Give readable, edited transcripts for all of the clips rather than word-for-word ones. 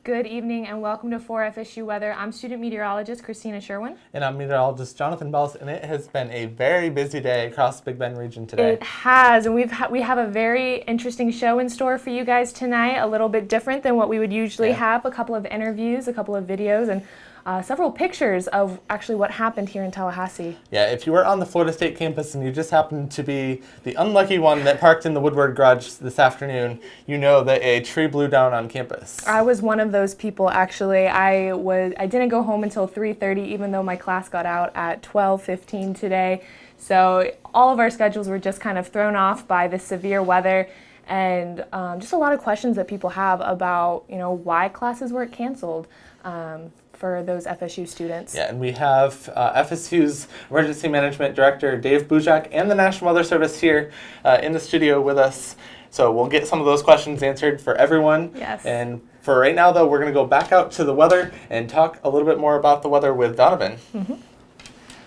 Good evening and welcome to 4 FSU Weather. I'm student meteorologist Christina Sherwin. And I'm meteorologist Donovan Wiseman, and it has been a very busy day across the Big Bend region today. It has, and we have a very interesting show in store for you guys tonight, a little bit different than what we would usually have. A couple of interviews, a couple of videos, and several pictures of actually what happened here in Tallahassee. Yeah, if you were on the Florida State campus and you just happened to be the unlucky one that parked in the Woodward garage this afternoon, you know that a tree blew down on campus. I was one of those people actually. I didn't go home until 3:30 even though my class got out at 12:15 today. So all of our schedules were just kind of thrown off by the severe weather and just a lot of questions that people have about, why classes weren't canceled. For those FSU students. Yeah, and we have FSU's Emergency Management Director, Dave Bujak, and the National Weather Service here in the studio with us. So we'll get some of those questions answered for everyone. Yes. And for right now, though, we're going to go back out to the weather and talk a little bit more about the weather with Donovan. Mm-hmm.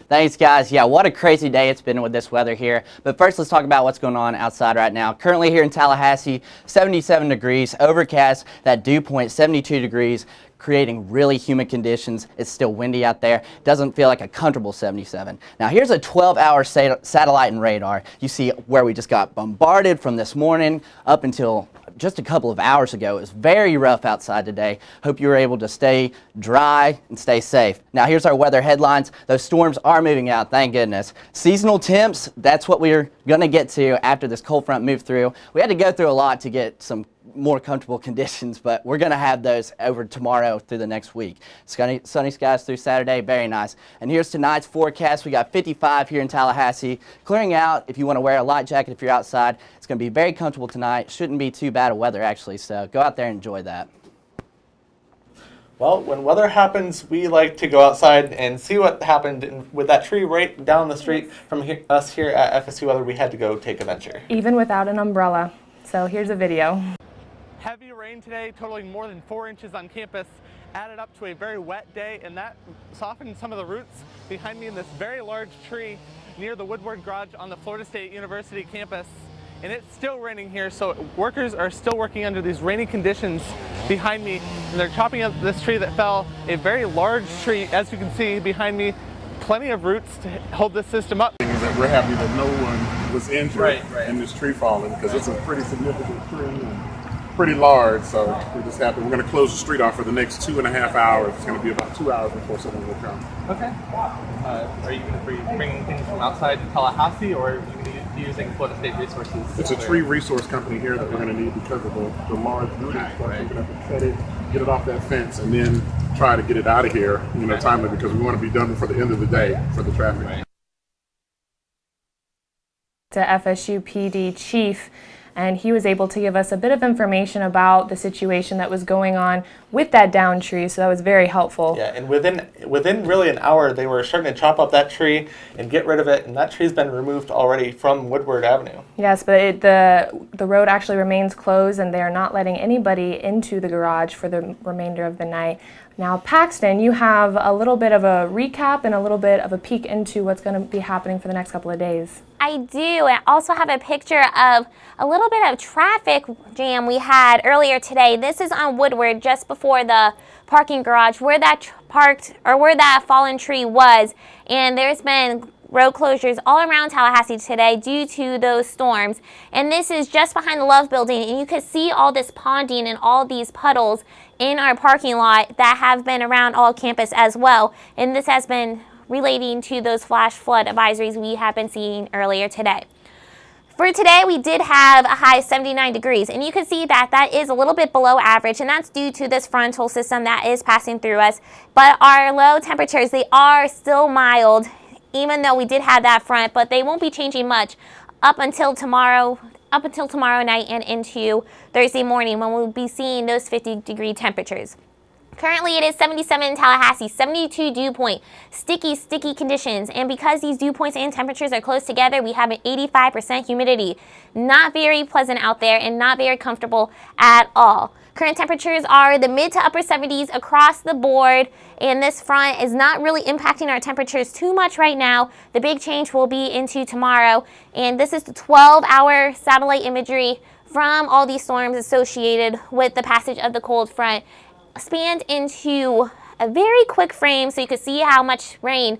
Thanks, guys. Yeah, what a crazy day it's been with this weather here. But first, let's talk about what's going on outside right now. Currently here in Tallahassee, 77 degrees, overcast, that dew point 72 degrees, creating really humid conditions. It's still windy out there. Doesn't feel like a comfortable 77. Now, here's a 12-hour satellite and radar. You see where we just got bombarded from this morning up until just a couple of hours ago. It was very rough outside today. Hope you were able to stay dry and stay safe. Now here's our weather headlines. Those storms are moving out, thank goodness. Seasonal temps, that's what we're going to get to after this cold front moved through. We had to go through a lot to get some more comfortable conditions, but we're going to have those over tomorrow through the next week. Sunny skies through Saturday, very nice. And here's tonight's forecast. We got 55 here in Tallahassee. Clearing out if you want to wear a light jacket if you're outside. It's going to be very comfortable tonight. Shouldn't be too bad of weather actually, so go out there and enjoy that. Well, when weather happens, we like to go outside and see what happened. With that tree right down the street from us here at FSU Weather, we had to go take a venture. Even without an umbrella. So here's a video. Heavy rain today, totaling more than 4 inches on campus, added up to a very wet day, and that softened some of the roots behind me in this very large tree near the Woodward garage on the Florida State University campus. And it's still raining here, so workers are still working under these rainy conditions behind me, and they're chopping up this tree that fell, a very large tree, as you can see behind me, plenty of roots to hold this system up. That we're happy that no one was injured in this tree falling, because it's a pretty significant tree and pretty large, so we're just happy. We're going to close the street off for the next 2.5 hours. It's going to be about 2 hours before someone will come. Okay. Are you going to be bringing things from outside Tallahassee, or are you going to be using Florida State resources? It's a tree resource company here that we're going to need because of the large rooting stuff. We're going to have to cut it, get it off that fence, and then try to get it out of here, timely, because we want to be done before the end of the day for the traffic. Right. To FSU PD chief, and he was able to give us a bit of information about the situation that was going on with that downed tree, so that was very helpful. Yeah, and within really an hour, they were starting to chop up that tree and get rid of it, and that tree's been removed already from Woodward Avenue. Yes, but the road actually remains closed, and they are not letting anybody into the garage for the remainder of the night. Now, Paxton, you have a little bit of a recap and a little bit of a peek into what's going to be happening for the next couple of days. I do. I also have a picture of a little bit of traffic jam we had earlier today. This is on Woodward, just before the parking garage, where that where that fallen tree was. And there's been road closures all around Tallahassee today due to those storms. And this is just behind the Love Building, and you can see all this ponding and all these puddles in our parking lot that have been around all campus as well. And this has been relating to those flash flood advisories we have been seeing earlier today. For today, we did have a high of 79 degrees, and you can see that is a little bit below average, and that's due to this frontal system that is passing through us. But our low temperatures, they are still mild, even though we did have that front, but they won't be changing much up until tomorrow night and into Thursday morning, when we'll be seeing those 50-degree temperatures. Currently it is 77 in Tallahassee, 72 dew point, sticky conditions, and because these dew points and temperatures are close together, we have an 85% humidity. Not very pleasant out there and not very comfortable at all. Current temperatures are the mid to upper 70s across the board, and this front is not really impacting our temperatures too much right now. The big change will be into tomorrow, and this is the 12-hour satellite imagery from all these storms associated with the passage of the cold front. spanned into a very quick frame so you could see how much rain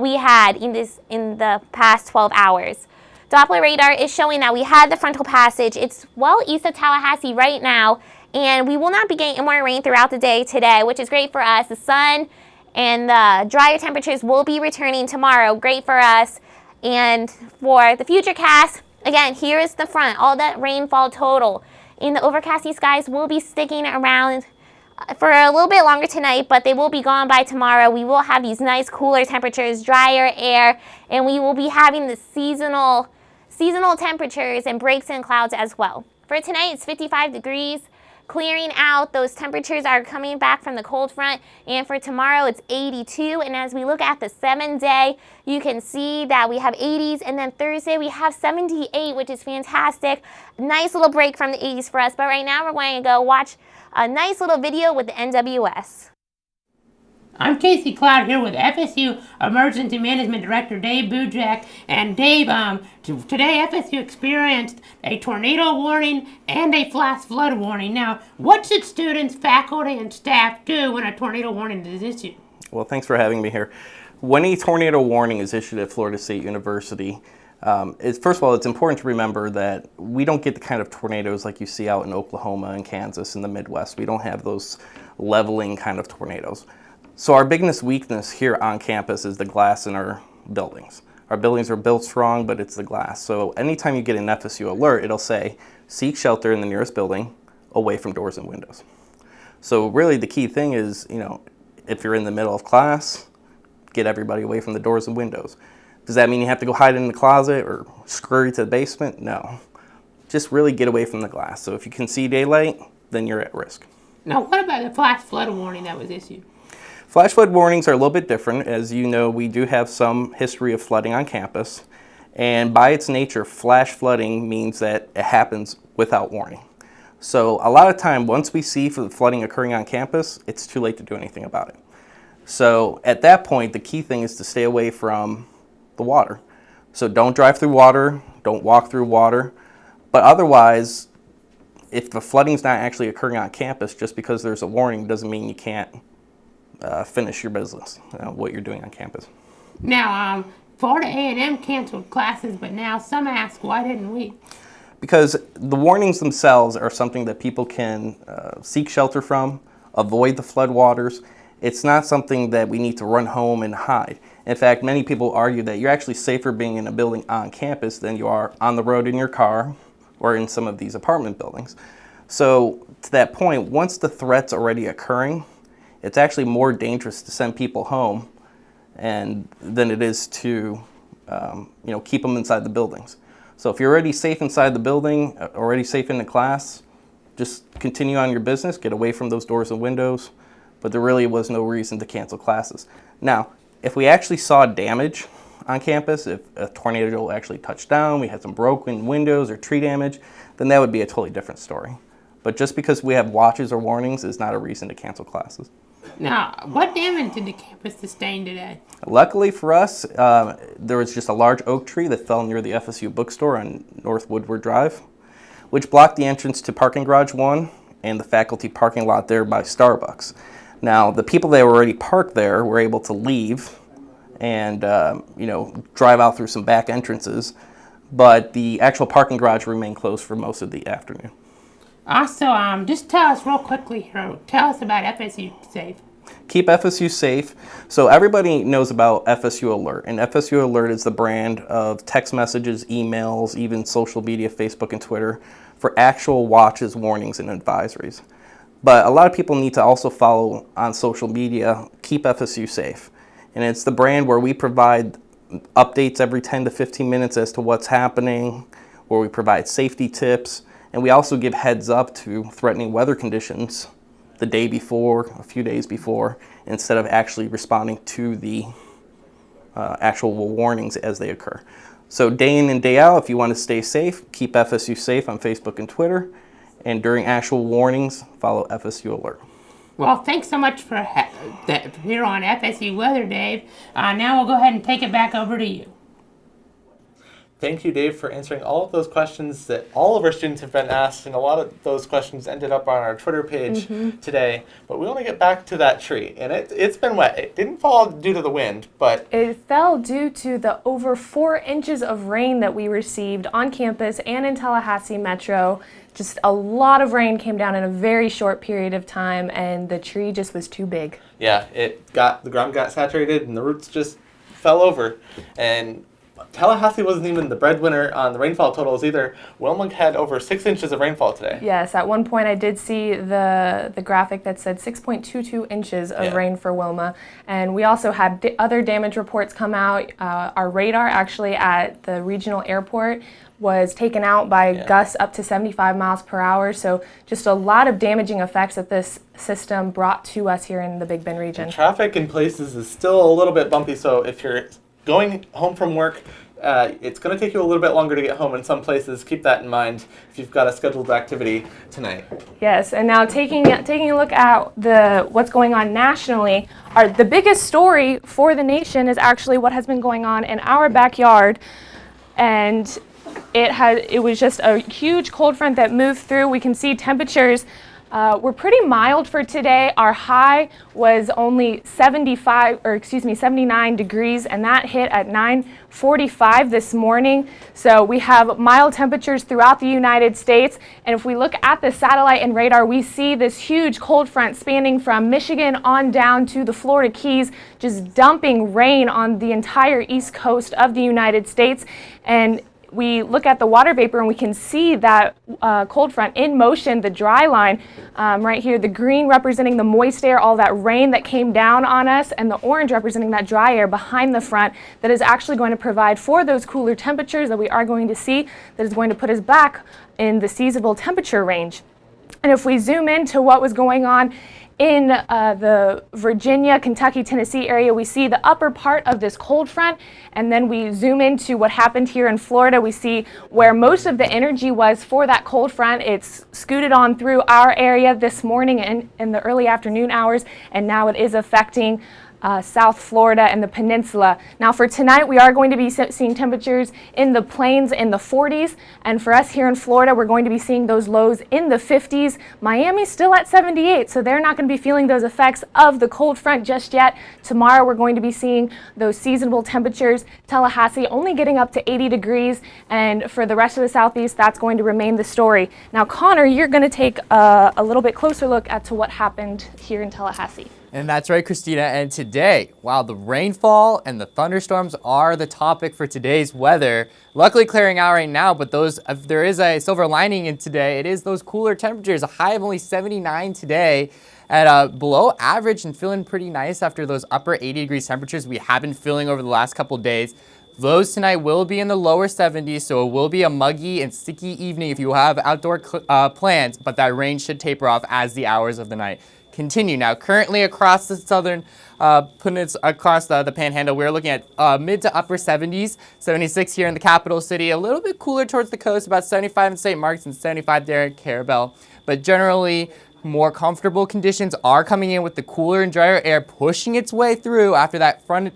we had in the past 12 hours. Doppler radar is showing that we had the frontal passage. It's well east of Tallahassee right now, and we will not be getting more rain throughout the day today, which is great for us. The sun and the drier temperatures will be returning tomorrow. Great for us. And for the future cast, again, here is the front, all that rainfall total. And the overcasty skies will be sticking around for a little bit longer tonight, but they will be gone by tomorrow. We will have these nice cooler temperatures, drier air, and we will be having the seasonal temperatures and breaks in clouds as well. For tonight, it's 55 degrees. Clearing out, those temperatures are coming back from the cold front, and for tomorrow it's 82. And as we look at the 7-day, you can see that we have 80s, and then Thursday we have 78, which is fantastic. Nice little break from the 80s for us, but right now we're going to go watch a nice little video with the NWS. I'm Casey Cloud here with FSU Emergency Management Director Dave Bujak. And Dave, today FSU experienced a tornado warning and a flash flood warning. Now, what should students, faculty, and staff do when a tornado warning is issued? Well, thanks for having me here. When a tornado warning is issued at Florida State University, first of all, it's important to remember that we don't get the kind of tornadoes like you see out in Oklahoma and Kansas in the Midwest. We don't have those leveling kind of tornadoes. So our biggest weakness here on campus is the glass in our buildings. Our buildings are built strong, but it's the glass. So anytime you get an FSU alert, it'll say, seek shelter in the nearest building away from doors and windows. So really the key thing is, if you're in the middle of class, get everybody away from the doors and windows. Does that mean you have to go hide in the closet or scurry to the basement? No. Just really get away from the glass. So if you can see daylight, then you're at risk. Now, what about the flash flood warning that was issued? Flash flood warnings are a little bit different. As you know, we do have some history of flooding on campus. And by its nature, flash flooding means that it happens without warning. So a lot of time, once we see flooding occurring on campus, it's too late to do anything about it. So at that point, the key thing is to stay away from the water. So don't drive through water, don't walk through water. But otherwise, if the flooding's not actually occurring on campus, just because there's a warning doesn't mean you can't finish your business, what you're doing on campus. Now, Florida A&M canceled classes, but now some ask, why didn't we? Because the warnings themselves are something that people can seek shelter from, avoid the flood waters. It's not something that we need to run home and hide. In fact, many people argue that you're actually safer being in a building on campus than you are on the road in your car or in some of these apartment buildings. So to that point, once the threat's already occurring, it's actually more dangerous to send people home than it is to keep them inside the buildings. So if you're already safe inside the building, already safe in the class, just continue on your business, get away from those doors and windows, but there really was no reason to cancel classes. Now, if we actually saw damage on campus, if a tornado actually touched down, we had some broken windows or tree damage, then that would be a totally different story. But just because we have watches or warnings is not a reason to cancel classes. Now, what damage did the campus sustain today? Luckily for us, there was just a large oak tree that fell near the FSU bookstore on North Woodward Drive, which blocked the entrance to parking garage 1 and the faculty parking lot there by Starbucks. Now, the people that were already parked there were able to leave and drive out through some back entrances, but the actual parking garage remained closed for most of the afternoon. Also, just tell us real quickly here, tell us about FSU Safe. Keep FSU safe. So everybody knows about FSU Alert, and FSU Alert is the brand of text messages, emails, even social media, Facebook and Twitter, for actual watches, warnings, and advisories. But a lot of people need to also follow on social media, Keep FSU Safe. And it's the brand where we provide updates every 10 to 15 minutes as to what's happening, where we provide safety tips, and we also give heads up to threatening weather conditions the day before, a few days before, instead of actually responding to the actual warnings as they occur. So day in and day out, if you want to stay safe, keep FSU safe on Facebook and Twitter, and during actual warnings, follow FSU Alert. Well, thanks so much for here on FSU Weather, Dave. Now we'll go ahead and take it back over to you. Thank you, Dave, for answering all of those questions that all of our students have been asked, and a lot of those questions ended up on our Twitter page today. But we want to get back to that tree, and it's been wet. It didn't fall due to the wind, but it fell due to the over 4 inches of rain that we received on campus and in Tallahassee Metro. Just a lot of rain came down in a very short period of time, and the tree just was too big. Yeah, the ground got saturated, and the roots just fell over, and Tallahassee wasn't even the breadwinner on the rainfall totals either. Wilma had over 6 inches of rainfall today. Yes, at one point I did see the graphic that said 6.22 inches of rain for Wilma. And we also had other damage reports come out. Our radar actually at the regional airport was taken out by gusts up to 75 miles per hour. So just a lot of damaging effects that this system brought to us here in the Big Bend region. The traffic in places is still a little bit bumpy, so if you're going home from work, it's going to take you a little bit longer to get home in some places. Keep that in mind if you've got a scheduled activity tonight. Yes, and now taking a look at what's going on nationally, the biggest story for the nation is actually what has been going on in our backyard, and it was just a huge cold front that moved through. We can see temperatures were pretty mild for today. Our high was only 79 degrees, and that hit at 9:45 this morning. So we have mild temperatures throughout the United States. And if we look at the satellite and radar, we see this huge cold front spanning from Michigan on down to the Florida Keys, just dumping rain on the entire east coast of the United States. And we look at the water vapor and we can see that cold front in motion, the dry line right here, the green representing the moist air, all that rain that came down on us, and the orange representing that dry air behind the front that is actually going to provide for those cooler temperatures that we are going to see, that is going to put us back in the seasonable temperature range. And if we zoom into what was going on in the Virginia, Kentucky, Tennessee area, we see the upper part of this cold front, and then we zoom into what happened here in Florida. We see where most of the energy was for that cold front. It's scooted on through our area this morning and in the early afternoon hours, and now it is affecting South Florida and the peninsula. Now for tonight, we are going to be seeing temperatures in the plains in the 40s, and for us here in Florida, we're going to be seeing those lows in the 50s. Miami's still at 78, so they're not going to be feeling those effects of the cold front just yet. Tomorrow, we're going to be seeing those seasonable temperatures. Tallahassee only getting up to 80 degrees, and for the rest of the southeast, that's going to remain the story. Now, Connor, you're going to take a little bit closer look at what happened here in Tallahassee. And that's right, Christina. And today, wow, the rainfall and the thunderstorms are the topic for today's weather. Luckily clearing out right now, but if there is a silver lining in today, it is those cooler temperatures. A high of only 79 today at below average and feeling pretty nice after those upper 80 degrees temperatures we have been feeling over the last couple days. Lows tonight will be in the lower 70s, so it will be a muggy and sticky evening if you have outdoor plans, but that rain should taper off as the hours of the night continue. Now, currently across the southern across the panhandle, we're looking at mid to upper 70s, 76 here in the capital city, a little bit cooler towards the coast, about 75 in St. Mark's and 75 there in Carabel. But generally, more comfortable conditions are coming in with the cooler and drier air pushing its way through after that front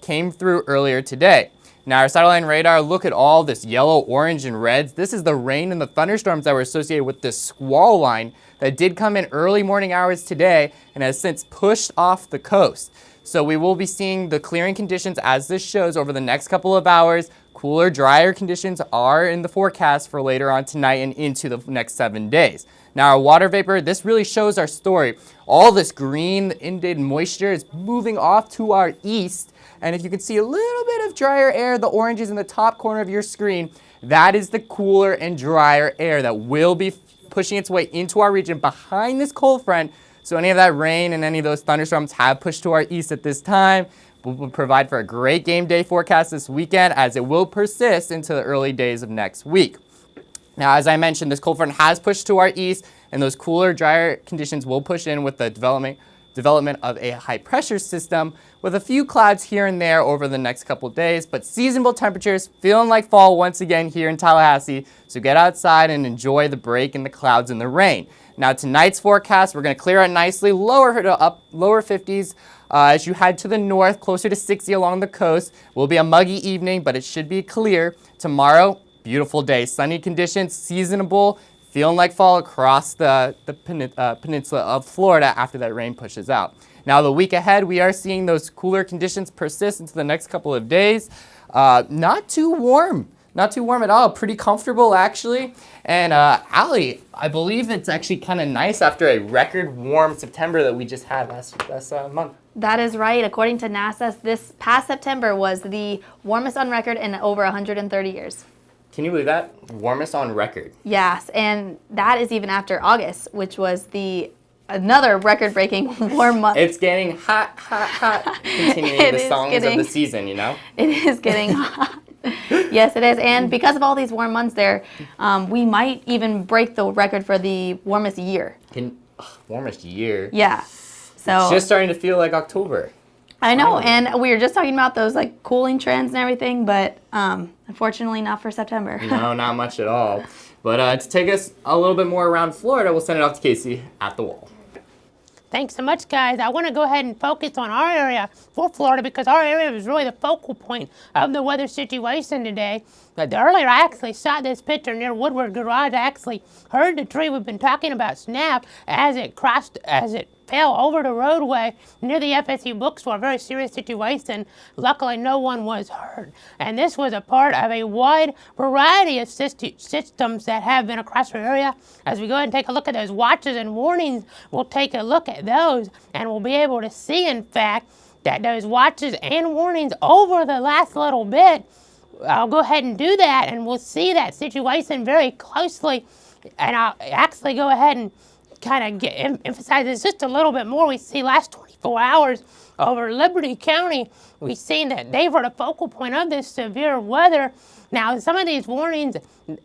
came through earlier today. Now, our satellite and radar, look at all this yellow, orange, and reds. This is the rain and the thunderstorms that were associated with this squall line that did come in early morning hours today and has since pushed off the coast. So we will be seeing the clearing conditions as this shows over the next couple of hours. Cooler, drier conditions are in the forecast for later on tonight and into the next 7 days. Now, our water vapor, this really shows our story. All this green inundated moisture is moving off to our east. And if you can see a little bit of drier air, the orange is in the top corner of your screen, that is the cooler and drier air that will be pushing its way into our region behind this cold front. So any of that rain and any of those thunderstorms have pushed to our east at this time. Will provide for a great game day forecast this weekend as it will persist into the early days of next week. Now, as I mentioned, this cold front has pushed to our east, and those cooler, drier conditions will push in with the development development of a high pressure system with a few clouds here and there over the next couple days, but seasonable temperatures feeling like fall once again here in Tallahassee. So get outside and enjoy the break in the clouds and the rain. Now tonight's forecast, we're going to clear out nicely, lower 50s as you head to the north, closer to 60 along the coast. Will be a muggy evening, but it should be clear. Tomorrow, beautiful day, sunny conditions, seasonable, feeling like fall across the peninsula of Florida after that rain pushes out. Now the week ahead, we are seeing those cooler conditions persist into the next couple of days. Not too warm at all, pretty comfortable actually. And Allie, I believe it's actually kind of nice after a record warm September that we just had last month. That is right. According to NASA, this past September was the warmest on record in over 130 years. Can you believe that? Warmest on record. Yes, and that is even after August, which was another record-breaking warm month. It's getting hot, continuing the songs of the season, you know? It is getting hot. Yes, it is. And because of all these warm months there, we might even break the record for the warmest year. Warmest year? Yeah. So it's just starting to feel like October. I know, and we were just talking about those like cooling trends and everything, but unfortunately not for September. No, not much at all. But to take us a little bit more around Florida, we'll send it off to Casey at the wall. Thanks so much, guys. I want to go ahead and focus on our area for Florida because our area was really the focal point of the weather situation today. But earlier, I actually saw this picture near Woodward Garage. I actually heard the tree we've been talking about snap as it fell over the roadway near the FSU bookstore. A very serious situation. Luckily, no one was hurt. And this was a part of a wide variety of systems that have been across our area. As we go ahead and take a look at those watches and warnings, we'll take a look at those and we'll be able to see, in fact, that those watches and warnings over the last little bit, I'll go ahead and do that and we'll see that situation very closely. And I'll actually go ahead and kind of emphasize this just a little bit more. We see last 24 hours over Liberty County, we've seen that they were the focal point of this severe weather. Now, some of these warnings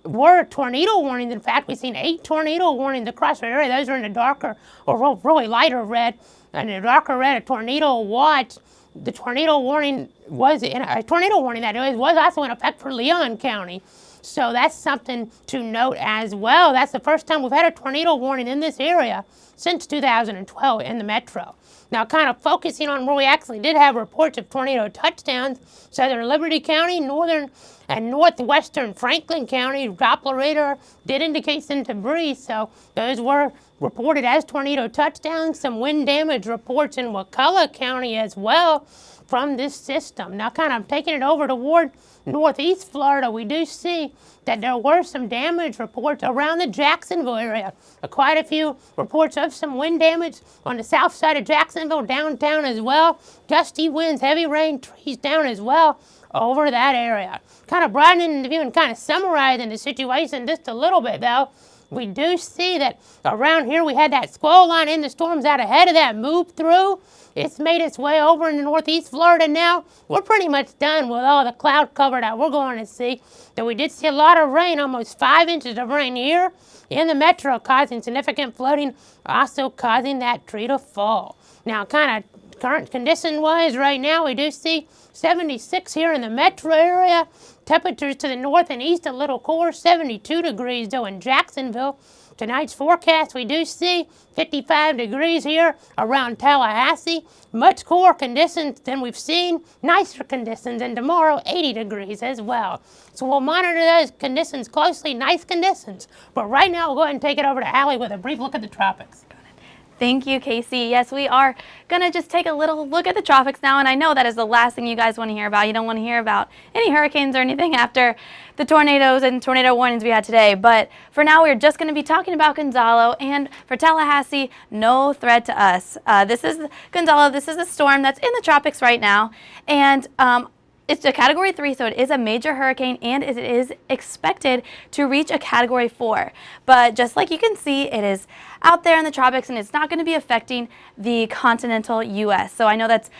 were tornado warnings. In fact, we've seen 8 tornado warnings across our area. Those are in the darker or really lighter red. And the darker red, a tornado watch. The tornado warning was also in effect for Leon County. So that's something to note as well. That's the first time we've had a tornado warning in this area since 2012 in the metro. Now, kind of focusing on where we actually did have reports of tornado touchdowns, southern Liberty County, northern and northwestern Franklin County, Doppler radar did indicate some debris, so those were reported as tornado touchdowns. Some wind damage reports in Wakulla County as well from this system. Now, kind of taking it over toward northeast Florida, we do see that there were some damage reports around the Jacksonville area. Quite a few reports of some wind damage on the south side of Jacksonville, downtown as well. Gusty winds, heavy rain, trees down as well over that area. Kind of broadening the view and kind of summarizing the situation just a little bit though. We do see that around here we had that squall line in the storms out ahead of that moved through. It's made its way over into northeast Florida now. We're pretty much done with all the cloud cover that we're going to see. Though we did see a lot of rain, almost 5 inches of rain here in the metro, causing significant flooding, also causing that tree to fall. Now, kind of current condition-wise right now, we do see 76 here in the metro area. Temperatures to the north and east a little cooler, 72 degrees though in Jacksonville. Tonight's forecast, we do see 55 degrees here around Tallahassee. Much cooler conditions than we've seen, nicer conditions, and tomorrow 80 degrees as well. So we'll monitor those conditions closely, nice conditions. But right now, we'll go ahead and take it over to Allie with a brief look at the tropics. Thank you, Casey. Yes, we are going to just take a little look at the tropics now, and I know that is the last thing you guys want to hear about. You don't want to hear about any hurricanes or anything after the tornadoes and tornado warnings we had today. But for now, we're just going to be talking about Gonzalo, and for Tallahassee, no threat to us. This is Gonzalo. This is a storm that's in the tropics right now, and it's a Category 3, so it is a major hurricane, and it is expected to reach a Category 4. But just like you can see, it is out there in the tropics, and it's not going to be affecting the continental U.S. So I know that's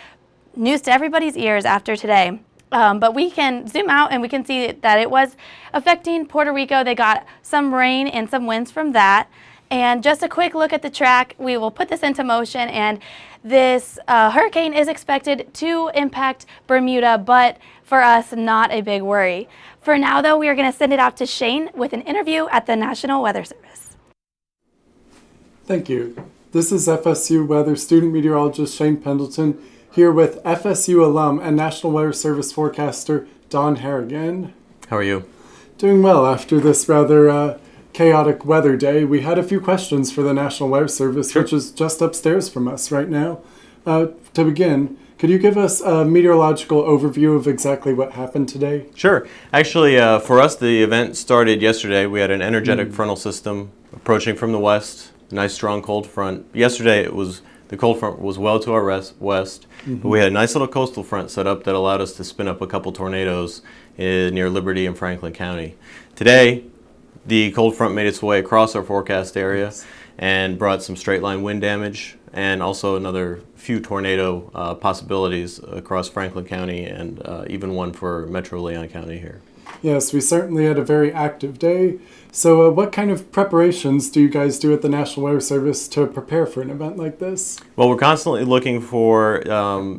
news to everybody's ears after today. But we can zoom out, and we can see that it was affecting Puerto Rico. They got some rain and some winds from that. And just a quick look at the track, we will put this into motion, and this hurricane is expected to impact Bermuda, but for us, not a big worry. For now, though, we are going to send it out to Shane with an interview at the National Weather Service. Thank you. This is FSU Weather Student Meteorologist Shane Pendleton here with FSU alum and National Weather Service forecaster Don Harrigan. How are you? Doing well after this rather chaotic weather day. We had a few questions for the National Weather Service, which is just upstairs from us right now. To begin, could you give us a meteorological overview of exactly what happened today? Sure. Actually, for us, the event started yesterday. We had an energetic frontal system approaching from the west, a nice strong cold front. Yesterday, the cold front was well to our west, but we had a nice little coastal front set up that allowed us to spin up a couple tornadoes near Liberty and Franklin County. Today, the cold front made its way across our forecast area and brought some straight line wind damage and also another few tornado possibilities across Franklin County and even one for Metro Leon County here. Yes, we certainly had a very active day. So what kind of preparations do you guys do at the National Weather Service to prepare for an event like this? Well, we're constantly looking for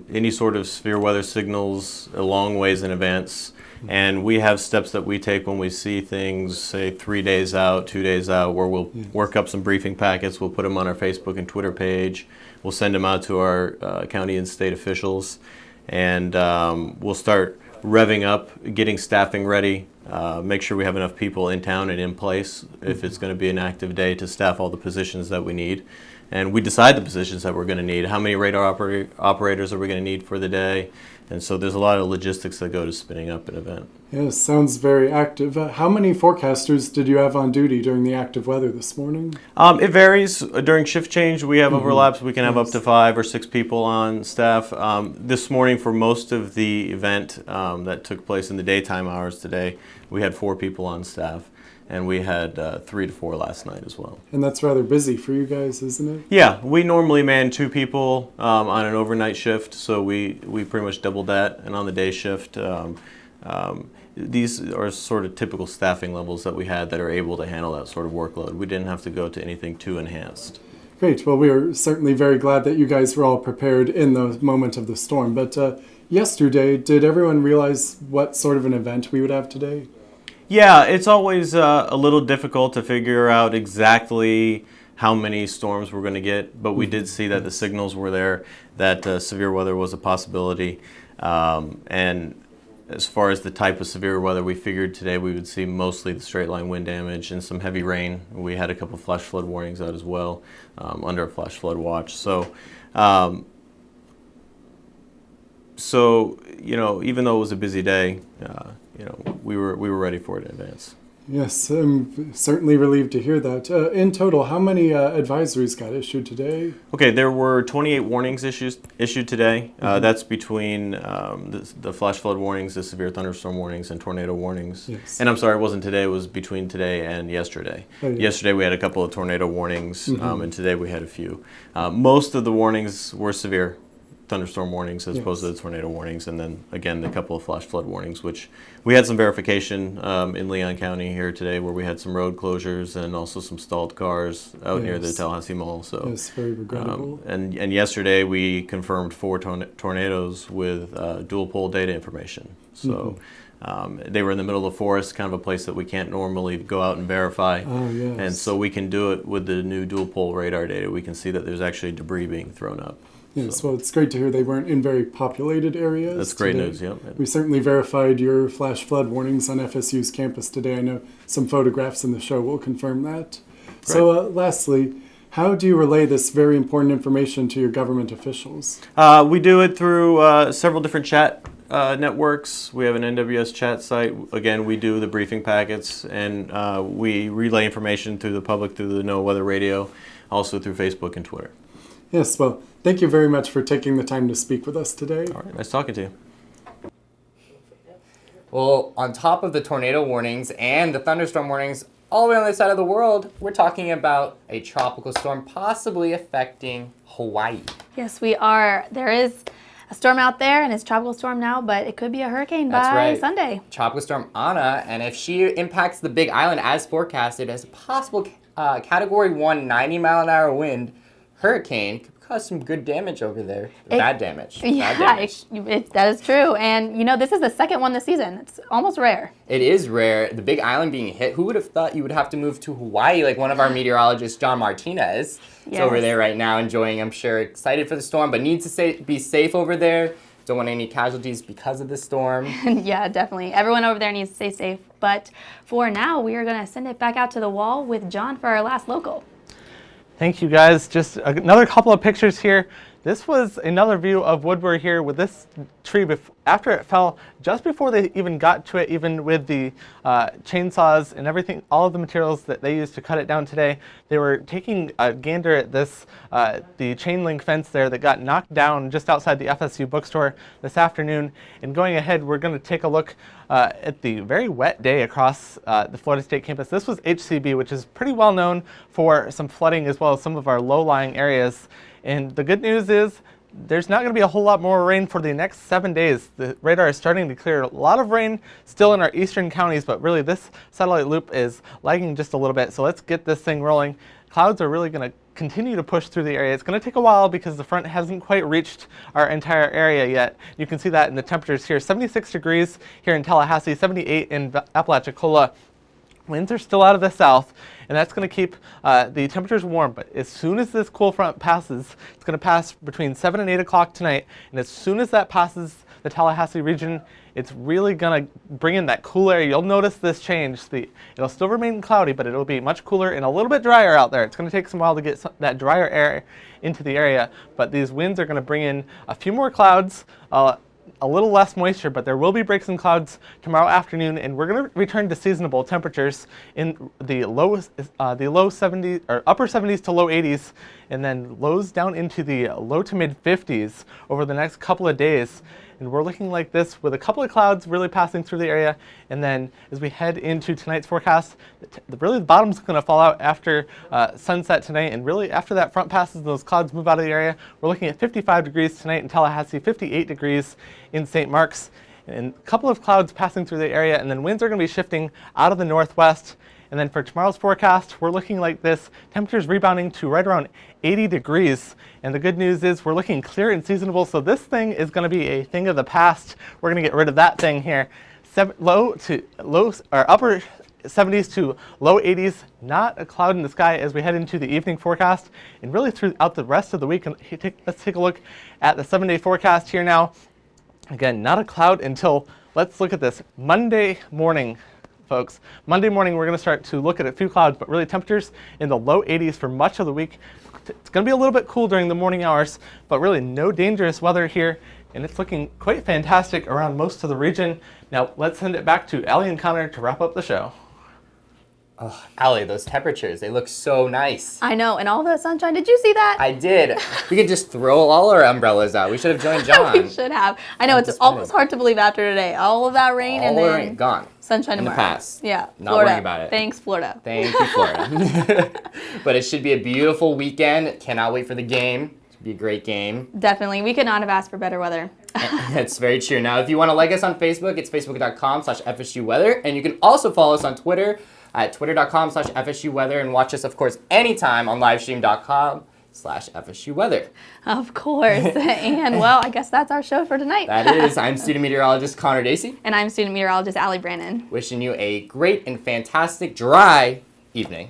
any sort of severe weather signals a long ways in advance. And we have steps that we take when we see things, say 3 days out, 2 days out, where we'll work up some briefing packets. We'll put them on our Facebook and Twitter page. We'll send them out to our county and state officials. And we'll start revving up, getting staffing ready, make sure we have enough people in town and in place if it's going to be an active day to staff all the positions that we need. And we decide the positions that we're going to need. How many radar operators are we going to need for the day? And so there's a lot of logistics that go to spinning up an event. Yes, sounds very active. How many forecasters did you have on duty during the active weather this morning? It varies. During shift change, we have overlaps. We can have up to 5 or 6 people on staff. This morning, for most of the event that took place in the daytime hours today, we had 4 people on staff. And we had 3 to 4 last night as well. And that's rather busy for you guys, isn't it? Yeah, we normally man 2 people on an overnight shift, so we pretty much doubled that. And on the day shift, these are sort of typical staffing levels that we had that are able to handle that sort of workload. We didn't have to go to anything too enhanced. Great. Well, we are certainly very glad that you guys were all prepared in the moment of the storm. But yesterday, did everyone realize what sort of an event we would have today? Yeah, it's always a little difficult to figure out exactly how many storms we're going to get, but we did see that the signals were there, that severe weather was a possibility. And as far as the type of severe weather, we figured today we would see mostly the straight line wind damage and some heavy rain. We had a couple flash flood warnings out as well under a flash flood watch. So, you know, even though it was a busy day, you know, we were ready for it in advance. Yes, I'm certainly relieved to hear that. In total, how many advisories got issued today? Okay, there were 28 warnings issued today. That's between the flash flood warnings, the severe thunderstorm warnings, and tornado warnings. Yes. And I'm sorry, it wasn't today, it was between today and yesterday. Oh, yeah. Yesterday we had a couple of tornado warnings, and today we had a few. Most of the warnings were severe thunderstorm warnings as opposed to the tornado warnings, and then again a couple of flash flood warnings, which we had some verification in Leon County here today where we had some road closures and also some stalled cars out near the Tallahassee Mall. So yes, very regrettable. And yesterday we confirmed 4 tornadoes with dual pole data information. So they were in the middle of the forest, kind of a place that we can't normally go out and verify. Oh, yes. And so we can do it with the new dual pole radar data. We can see that there's actually debris being thrown up. Yes, well, it's great to hear they weren't in very populated areas. That's great today. news, yep. We certainly verified your flash flood warnings on FSU's campus today. I know some photographs in the show will confirm that. Great. So lastly, how do you relay this very important information to your government officials? We do it through several different chat networks. We have an NWS chat site. Again, we do the briefing packets, and we relay information to the public through the NOAA Weather Radio, also through Facebook and Twitter. Yes, well, thank you very much for taking the time to speak with us today. All right, nice talking to you. Well, on top of the tornado warnings and the thunderstorm warnings all the way on the other side of the world, we're talking about a tropical storm possibly affecting Hawaii. Yes, we are. There is a storm out there, and it's a tropical storm now, but it could be a hurricane by Sunday. Tropical storm Ana, and if she impacts the Big Island as forecasted, has a possible Category 1, 90-mile-an-hour wind hurricane could cause some good damage over there. Bad damage. Yeah, Bad damage. that is true. And, this is the second one this season. It's almost rare. It is rare. The Big Island being hit. Who would have thought you would have to move to Hawaii? Like one of our meteorologists, John Martinez, is over there right now enjoying, I'm sure, excited for the storm, but needs to be safe over there. Don't want any casualties because of the storm. Yeah, definitely. Everyone over there needs to stay safe. But for now, we are going to send it back out to the wall with John for our last local. Thank you guys. Just another couple of pictures here. This was another view of Woodward here with this tree after it fell, just before they even got to it, even with the chainsaws and everything, all of the materials that they used to cut it down today. They were taking a gander at this, the chain link fence there that got knocked down just outside the FSU bookstore this afternoon. And going ahead, we're going to take a look at the very wet day across the Florida State campus. This was HCB, which is pretty well known for some flooding as well as some of our low-lying areas. And the good news is there's not going to be a whole lot more rain for the next 7 days. The radar is starting to clear. A lot of rain still in our eastern counties, but really this satellite loop is lagging just a little bit. So let's get this thing rolling. Clouds are really going to continue to push through the area. It's going to take a while because the front hasn't quite reached our entire area yet. You can see that in the temperatures here. 76 degrees here in Tallahassee, 78 in Apalachicola. Winds are still out of the south, and that's going to keep the temperatures warm. But as soon as this cool front passes, it's going to pass between 7 and 8 o'clock tonight. And as soon as that passes the Tallahassee region, it's really going to bring in that cool air. You'll notice this change. It'll still remain cloudy, but it'll be much cooler and a little bit drier out there. It's going to take some while to get that drier air into the area. But these winds are going to bring in a few more clouds, a little less moisture, but there will be breaks in clouds tomorrow afternoon, and we're going to return to seasonable temperatures in the low 70s or upper 70s to low 80s, and then lows down into the low to mid 50s over the next couple of days. And we're looking like this with a couple of clouds really passing through the area. And then as we head into tonight's forecast, really the bottom's going to fall out after sunset tonight. And really after that front passes and those clouds move out of the area, we're looking at 55 degrees tonight in Tallahassee, 58 degrees in St. Mark's, and a couple of clouds passing through the area. And then winds are going to be shifting out of the northwest. And then for tomorrow's forecast, we're looking like this. Temperatures rebounding to right around 80 degrees. And the good news is we're looking clear and seasonable. So this thing is going to be a thing of the past. We're going to get rid of that thing here. Upper 70s to low 80s. Not a cloud in the sky as we head into the evening forecast. And really throughout the rest of the week. Let's take a look at the 7-day forecast here now. Again, not a cloud until, let's look at this, Monday morning. Folks, Monday morning we're going to start to look at a few clouds, but really temperatures in the low 80s for much of the week. It's going to be a little bit cool during the morning hours, but really no dangerous weather here, and it's looking quite fantastic around most of the region. Now let's send it back to Allie and Connor to wrap up the show. Oh, Allie, those temperatures, they look so nice. I know, and all the sunshine. Did you see that? I did. We could just throw all our umbrellas out. We should have joined John. We should have. I know, it's almost hard to believe after today. All of that rain and then rain, gone. Sunshine in tomorrow. the past. Yeah, Not Florida. worrying about it. Thanks, Florida. Thank you, Florida. But it should be a beautiful weekend. Cannot wait for the game. It should be a great game. Definitely. We could not have asked for better weather. That's very true. Now, if you want to like us on Facebook, it's facebook.com/FSU Weather. And you can also follow us on Twitter at twitter.com/FSU Weather, and watch us, of course, anytime on livestream.com/FSU Weather. Of course. And, well, I guess that's our show for tonight. That is. I'm student meteorologist Connor Dacey. And I'm student meteorologist Allie Brannan. Wishing you a great and fantastic dry evening.